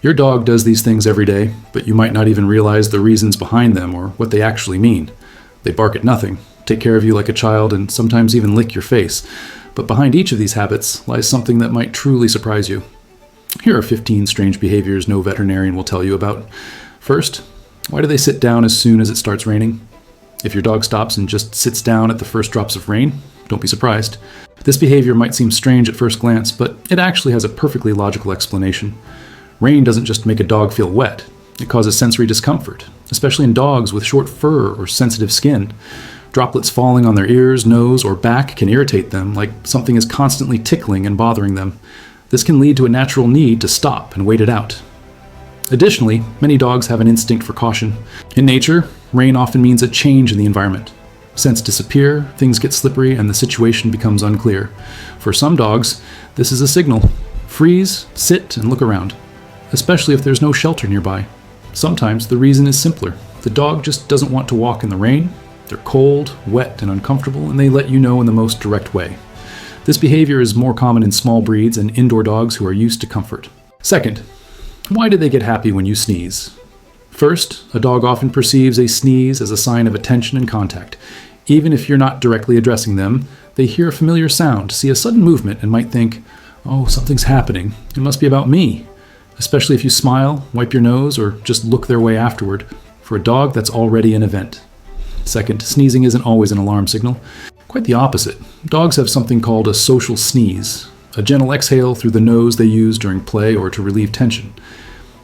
Your dog does these things every day, but you might not even realize the reasons behind them or what they actually mean. They bark at nothing, take care of you like a child, and sometimes even lick your face. But behind each of these habits lies something that might truly surprise you. Here are 15 strange behaviors no veterinarian will tell you about. First, why do they sit down as soon as it starts raining? If your dog stops and just sits down at the first drops of rain, don't be surprised. This behavior might seem strange at first glance, but it actually has a perfectly logical explanation. Rain doesn't just make a dog feel wet. It causes sensory discomfort, especially in dogs with short fur or sensitive skin. Droplets falling on their ears, nose, or back can irritate them, like something is constantly tickling and bothering them. This can lead to a natural need to stop and wait it out. Additionally, many dogs have an instinct for caution. In nature, rain often means a change in the environment. Scents disappear, things get slippery, and the situation becomes unclear. For some dogs, this is a signal. Freeze, sit, and look around, especially if there's no shelter nearby. Sometimes the reason is simpler. The dog just doesn't want to walk in the rain. They're cold, wet, and uncomfortable, and they let you know in the most direct way. This behavior is more common in small breeds and indoor dogs who are used to comfort. Second, why do they get happy when you sneeze? First, a dog often perceives a sneeze as a sign of attention and contact. Even if you're not directly addressing them, they hear a familiar sound, see a sudden movement, and might think, "Oh, something's happening. It must be about me." Especially if you smile, wipe your nose, or just look their way afterward. For a dog, that's already an event. Second, sneezing isn't always an alarm signal. Quite the opposite. Dogs have something called a social sneeze, a gentle exhale through the nose they use during play or to relieve tension.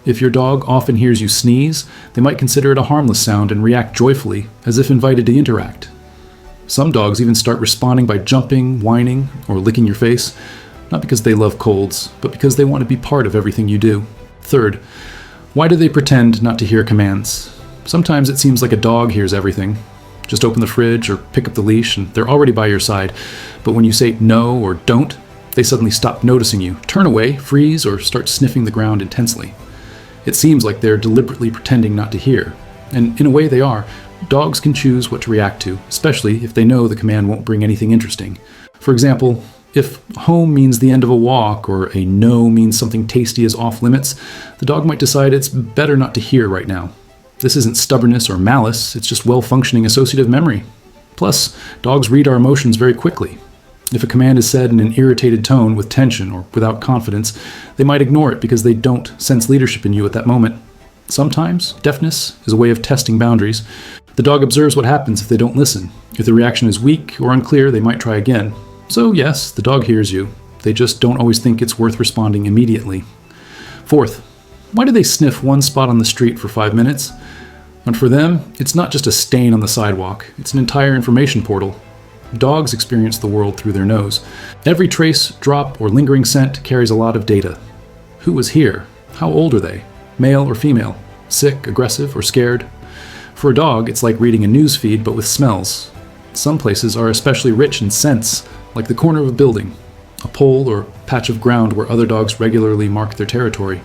If your dog often hears you sneeze, they might consider it a harmless sound and react joyfully, as if invited to interact. Some dogs even start responding by jumping, whining, or licking your face, not because they love colds, but because they want to be part of everything you do. Third, why do they pretend not to hear commands? Sometimes it seems like a dog hears everything. Just open the fridge or pick up the leash and they're already by your side. But when you say no or don't, they suddenly stop noticing you, turn away, freeze, or start sniffing the ground intensely. It seems like they're deliberately pretending not to hear. And in a way they are. Dogs can choose what to react to, especially if they know the command won't bring anything interesting. For example, if home means the end of a walk or a no means something tasty is off limits, the dog might decide it's better not to hear right now. This isn't stubbornness or malice, it's just well-functioning associative memory. Plus, dogs read our emotions very quickly. If a command is said in an irritated tone with tension or without confidence, they might ignore it because they don't sense leadership in you at that moment. Sometimes, deafness is a way of testing boundaries. The dog observes what happens if they don't listen. If the reaction is weak or unclear, they might try again. So yes, the dog hears you. They just don't always think it's worth responding immediately. Fourth, why do they sniff one spot on the street for 5 minutes? And for them, it's not just a stain on the sidewalk. It's an entire information portal. Dogs experience the world through their nose. Every trace, drop, or lingering scent carries a lot of data. Who was here? How old are they? Male or female? Sick, aggressive, or scared? For a dog, it's like reading a news feed but with smells. Some places are especially rich in scents, like the corner of a building, a pole or patch of ground where other dogs regularly mark their territory.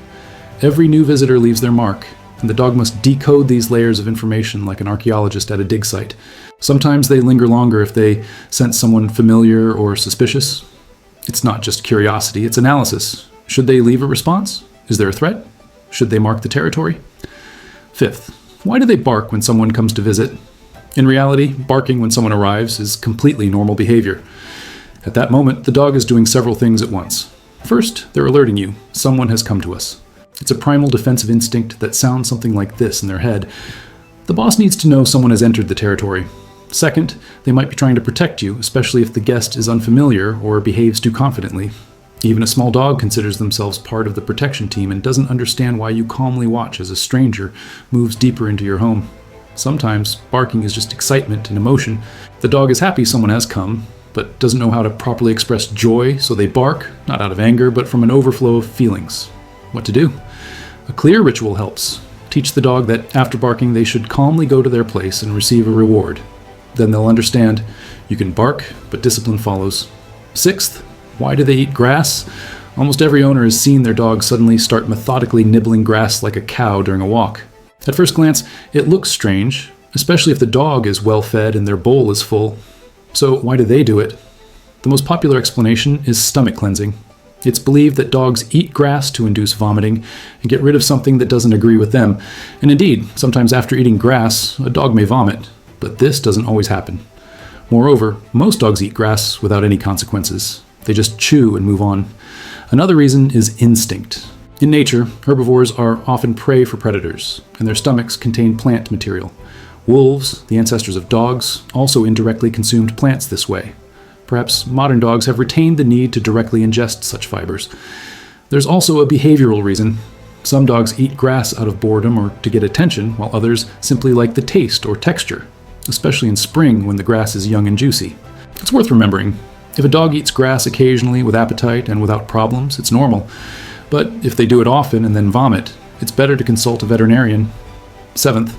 Every new visitor leaves their mark, and the dog must decode these layers of information like an archaeologist at a dig site. Sometimes they linger longer if they sense someone familiar or suspicious. It's not just curiosity, it's analysis. Should they leave a response? Is there a threat? Should they mark the territory? Fifth, why do they bark when someone comes to visit? In reality, barking when someone arrives is completely normal behavior. At that moment, the dog is doing several things at once. First, they're alerting you. Someone has come to us. It's a primal defensive instinct that sounds something like this in their head. The boss needs to know someone has entered the territory. Second, they might be trying to protect you, especially if the guest is unfamiliar or behaves too confidently. Even a small dog considers themselves part of the protection team and doesn't understand why you calmly watch as a stranger moves deeper into your home. Sometimes, barking is just excitement and emotion. The dog is happy someone has come, but doesn't know how to properly express joy, so they bark, not out of anger, but from an overflow of feelings. What to do? A clear ritual helps. Teach the dog that after barking, they should calmly go to their place and receive a reward. Then they'll understand you can bark, but discipline follows. Sixth, why do they eat grass? Almost every owner has seen their dog suddenly start methodically nibbling grass like a cow during a walk. At first glance, it looks strange, especially if the dog is well fed and their bowl is full. So why do they do it? The most popular explanation is stomach cleansing. It's believed that dogs eat grass to induce vomiting and get rid of something that doesn't agree with them. And indeed, sometimes after eating grass, a dog may vomit, but this doesn't always happen. Moreover, most dogs eat grass without any consequences. They just chew and move on. Another reason is instinct. In nature, herbivores are often prey for predators, and their stomachs contain plant material. Wolves, the ancestors of dogs, also indirectly consumed plants this way. Perhaps modern dogs have retained the need to directly ingest such fibers. There's also a behavioral reason. Some dogs eat grass out of boredom or to get attention, while others simply like the taste or texture, especially in spring when the grass is young and juicy. It's worth remembering. If a dog eats grass occasionally with appetite and without problems, it's normal. But if they do it often and then vomit, it's better to consult a veterinarian. 7th,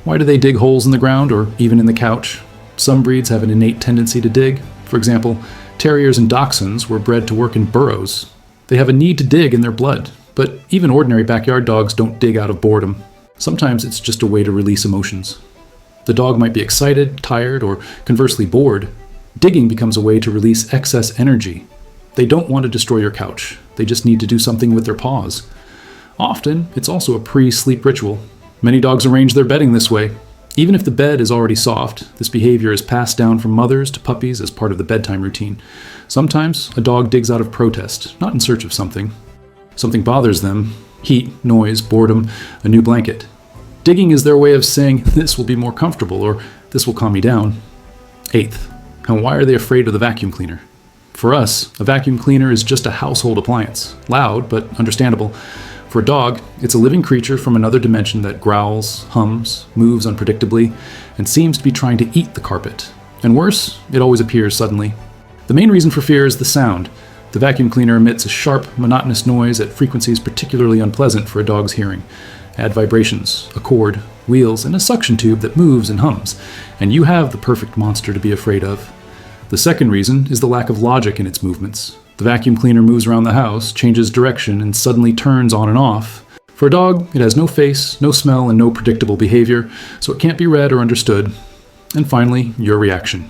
why do they dig holes in the ground or even in the couch? Some breeds have an innate tendency to dig. For example, terriers and dachshunds were bred to work in burrows. They have a need to dig in their blood, but even ordinary backyard dogs don't dig out of boredom. Sometimes it's just a way to release emotions. The dog might be excited, tired, or conversely bored. Digging becomes a way to release excess energy. They don't want to destroy your couch. They just need to do something with their paws. Often, it's also a pre-sleep ritual. Many dogs arrange their bedding this way. Even if the bed is already soft, this behavior is passed down from mothers to puppies as part of the bedtime routine. Sometimes, a dog digs out of protest, not in search of something. Something bothers them: heat, noise, boredom, a new blanket. Digging is their way of saying, this will be more comfortable, or this will calm me down. 8th, and why are they afraid of the vacuum cleaner? For us, a vacuum cleaner is just a household appliance. Loud, but understandable. For a dog, it's a living creature from another dimension that growls, hums, moves unpredictably, and seems to be trying to eat the carpet. And worse, it always appears suddenly. The main reason for fear is the sound. The vacuum cleaner emits a sharp, monotonous noise at frequencies particularly unpleasant for a dog's hearing. Add vibrations, a cord, wheels, and a suction tube that moves and hums, and you have the perfect monster to be afraid of. The second reason is the lack of logic in its movements. The vacuum cleaner moves around the house, changes direction, and suddenly turns on and off. For a dog, it has no face, no smell, and no predictable behavior, so it can't be read or understood. And finally, your reaction.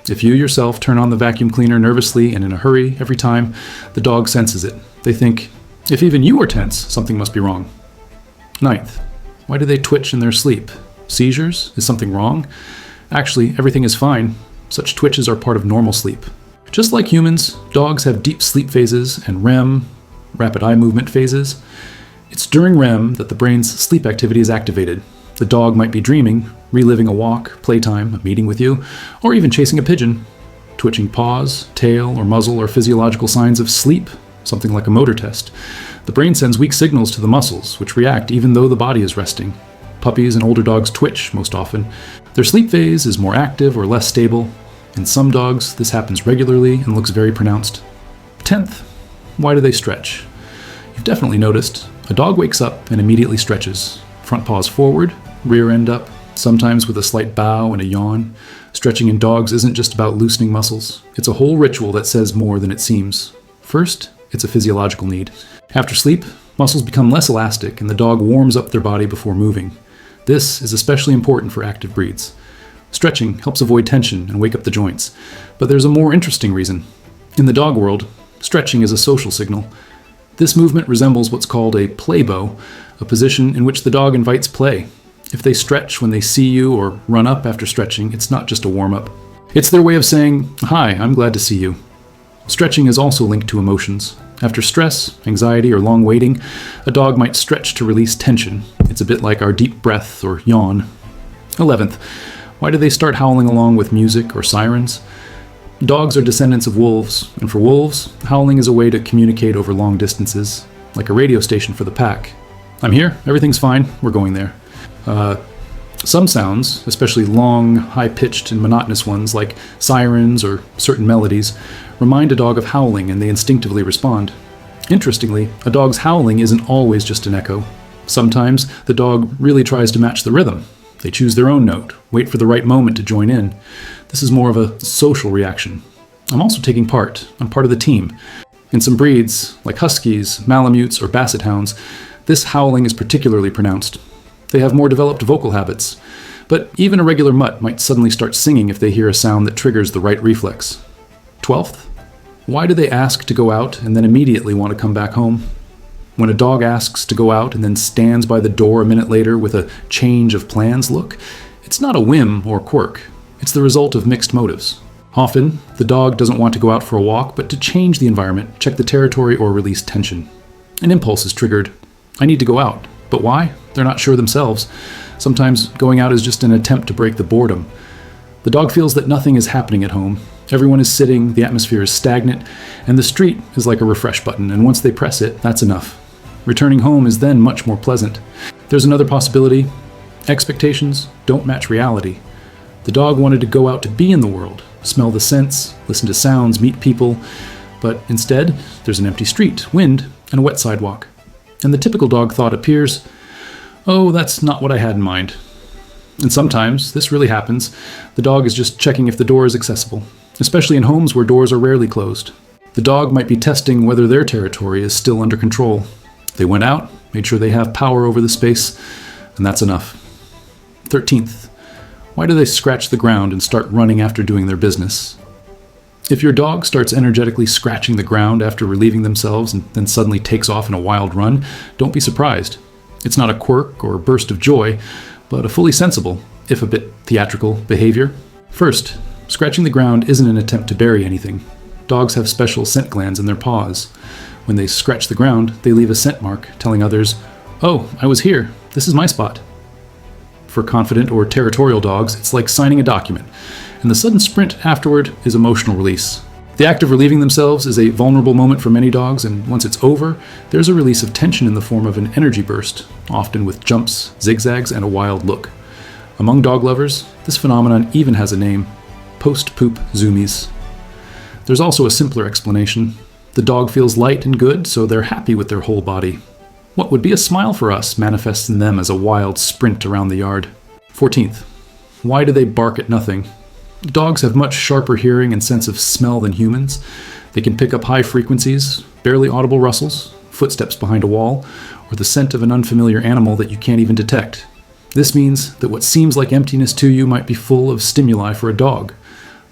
If you yourself turn on the vacuum cleaner nervously and in a hurry every time, the dog senses it. They think, if even you are tense, something must be wrong. 9th, why do they twitch in their sleep? Seizures? Is something wrong? Actually, everything is fine. Such twitches are part of normal sleep. Just like humans, dogs have deep sleep phases and REM, rapid eye movement phases. It's during REM that the brain's sleep activity is activated. The dog might be dreaming, reliving a walk, playtime, a meeting with you, or even chasing a pigeon. Twitching paws, tail, or muzzle are physiological signs of sleep, something like a motor test. The brain sends weak signals to the muscles, which react even though the body is resting. Puppies and older dogs twitch most often. Their sleep phase is more active or less stable. In some dogs, this happens regularly and looks very pronounced. 10th, why do they stretch? You've definitely noticed. A dog wakes up and immediately stretches. Front paws forward, rear end up, sometimes with a slight bow and a yawn. Stretching in dogs isn't just about loosening muscles. It's a whole ritual that says more than it seems. First, it's a physiological need. After sleep, muscles become less elastic and the dog warms up their body before moving. This is especially important for active breeds. Stretching helps avoid tension and wake up the joints. But there's a more interesting reason. In the dog world, stretching is a social signal. This movement resembles what's called a play bow, a position in which the dog invites play. If they stretch when they see you or run up after stretching, it's not just a warm-up. It's their way of saying, "Hi, I'm glad to see you." Stretching is also linked to emotions. After stress, anxiety, or long waiting, a dog might stretch to release tension. It's a bit like our deep breath or yawn. 11th, why do they start howling along with music or sirens? Dogs are descendants of wolves, and for wolves, howling is a way to communicate over long distances, like a radio station for the pack. "I'm here, everything's fine, we're going there." Some sounds, especially long, high-pitched and monotonous ones like sirens or certain melodies, remind a dog of howling and they instinctively respond. Interestingly, a dog's howling isn't always just an echo. Sometimes the dog really tries to match the rhythm. They choose their own note, wait for the right moment to join in. This is more of a social reaction. I'm also taking part. I'm part of the team. In some breeds, like huskies, malamutes, or basset hounds, this howling is particularly pronounced. They have more developed vocal habits, but even a regular mutt might suddenly start singing if they hear a sound that triggers the right reflex. 12th, Why do they ask to go out and then immediately want to come back home? When a dog asks to go out and then stands by the door a minute later with a change of plans look, it's not a whim or quirk. It's the result of mixed motives. Often, the dog doesn't want to go out for a walk, but to change the environment, check the territory, or release tension. An impulse is triggered. I need to go out. But why? They're not sure themselves. Sometimes going out is just an attempt to break the boredom. The dog feels that nothing is happening at home. Everyone is sitting, the atmosphere is stagnant, and the street is like a refresh button, and once they press it, that's enough. Returning home is then much more pleasant. There's another possibility. Expectations don't match reality. The dog wanted to go out to be in the world, smell the scents, listen to sounds, meet people, but instead, there's an empty street, wind, and a wet sidewalk. And the typical dog thought appears, oh, that's not what I had in mind. And sometimes, this really happens, the dog is just checking if the door is accessible, especially in homes where doors are rarely closed. The dog might be testing whether their territory is still under control. They went out, made sure they have power over the space, and that's enough. 13th, why do they scratch the ground and start running after doing their business? If your dog starts energetically scratching the ground after relieving themselves and then suddenly takes off in a wild run, don't be surprised. It's not a quirk or burst of joy, but a fully sensible, if a bit theatrical, behavior. First, scratching the ground isn't an attempt to bury anything. Dogs have special scent glands in their paws. When they scratch the ground, they leave a scent mark, telling others, oh, I was here. This is my spot. For confident or territorial dogs, it's like signing a document, and the sudden sprint afterward is emotional release. The act of relieving themselves is a vulnerable moment for many dogs, and once it's over, there's a release of tension in the form of an energy burst, often with jumps, zigzags, and a wild look. Among dog lovers, this phenomenon even has a name: post-poop zoomies. There's also a simpler explanation. The dog feels light and good, so they're happy with their whole body. What would be a smile for us manifests in them as a wild sprint around the yard. 14th, why do they bark at nothing? Dogs have much sharper hearing and sense of smell than humans. They can pick up high frequencies, barely audible rustles, footsteps behind a wall, or the scent of an unfamiliar animal that you can't even detect. This means that what seems like emptiness to you might be full of stimuli for a dog.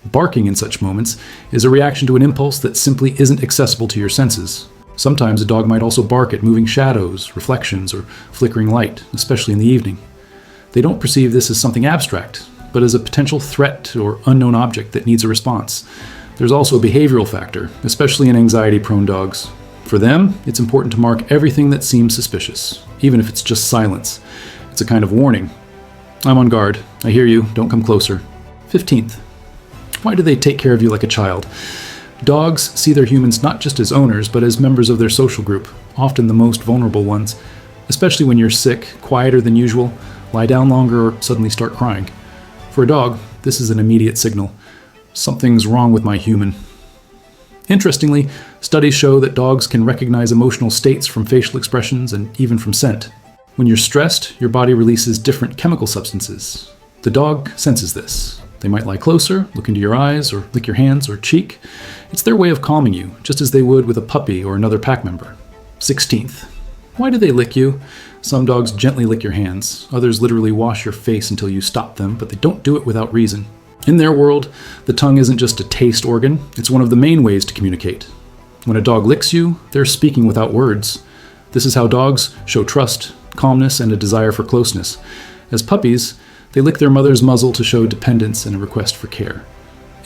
Barking in such moments is a reaction to an impulse that simply isn't accessible to your senses. Sometimes a dog might also bark at moving shadows, reflections, or flickering light, especially in the evening. They don't perceive this as something abstract, but as a potential threat or unknown object that needs a response. There's also a behavioral factor, especially in anxiety-prone dogs. For them, it's important to mark everything that seems suspicious, even if it's just silence. It's a kind of warning. I'm on guard. I hear you. Don't come closer. 15th. Why do they take care of you like a child? Dogs see their humans not just as owners, but as members of their social group, often the most vulnerable ones. Especially when you're sick, quieter than usual, lie down longer, or suddenly start crying. For a dog, this is an immediate signal. Something's wrong with my human. Interestingly, studies show that dogs can recognize emotional states from facial expressions and even from scent. When you're stressed, your body releases different chemical substances. The dog senses this. They might lie closer, look into your eyes, or lick your hands or cheek. It's their way of calming you, just as they would with a puppy or another pack member. 16th. Why do they lick you? Some dogs gently lick your hands. Others literally wash your face until you stop them, but they don't do it without reason. In their world, the tongue isn't just a taste organ, it's one of the main ways to communicate. When a dog licks you, they're speaking without words. This is how dogs show trust, calmness, and a desire for closeness. As puppies, they lick their mother's muzzle to show dependence and a request for care.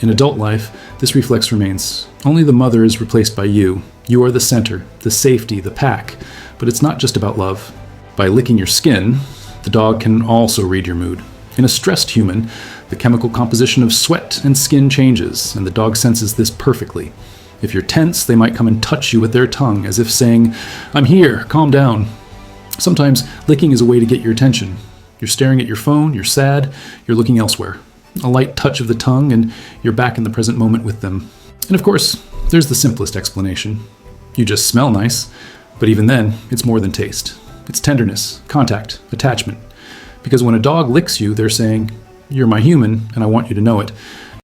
In adult life, this reflex remains. Only the mother is replaced by you. You are the center, the safety, the pack. But it's not just about love. By licking your skin, the dog can also read your mood. In a stressed human, the chemical composition of sweat and skin changes, and the dog senses this perfectly. If you're tense, they might come and touch you with their tongue, as if saying, I'm here, calm down. Sometimes licking is a way to get your attention. You're staring at your phone, you're sad, you're looking elsewhere. A light touch of the tongue, and you're back in the present moment with them. And of course, there's the simplest explanation. You just smell nice, but even then, it's more than taste. It's tenderness, contact, attachment. Because when a dog licks you, they're saying, you're my human, and I want you to know it.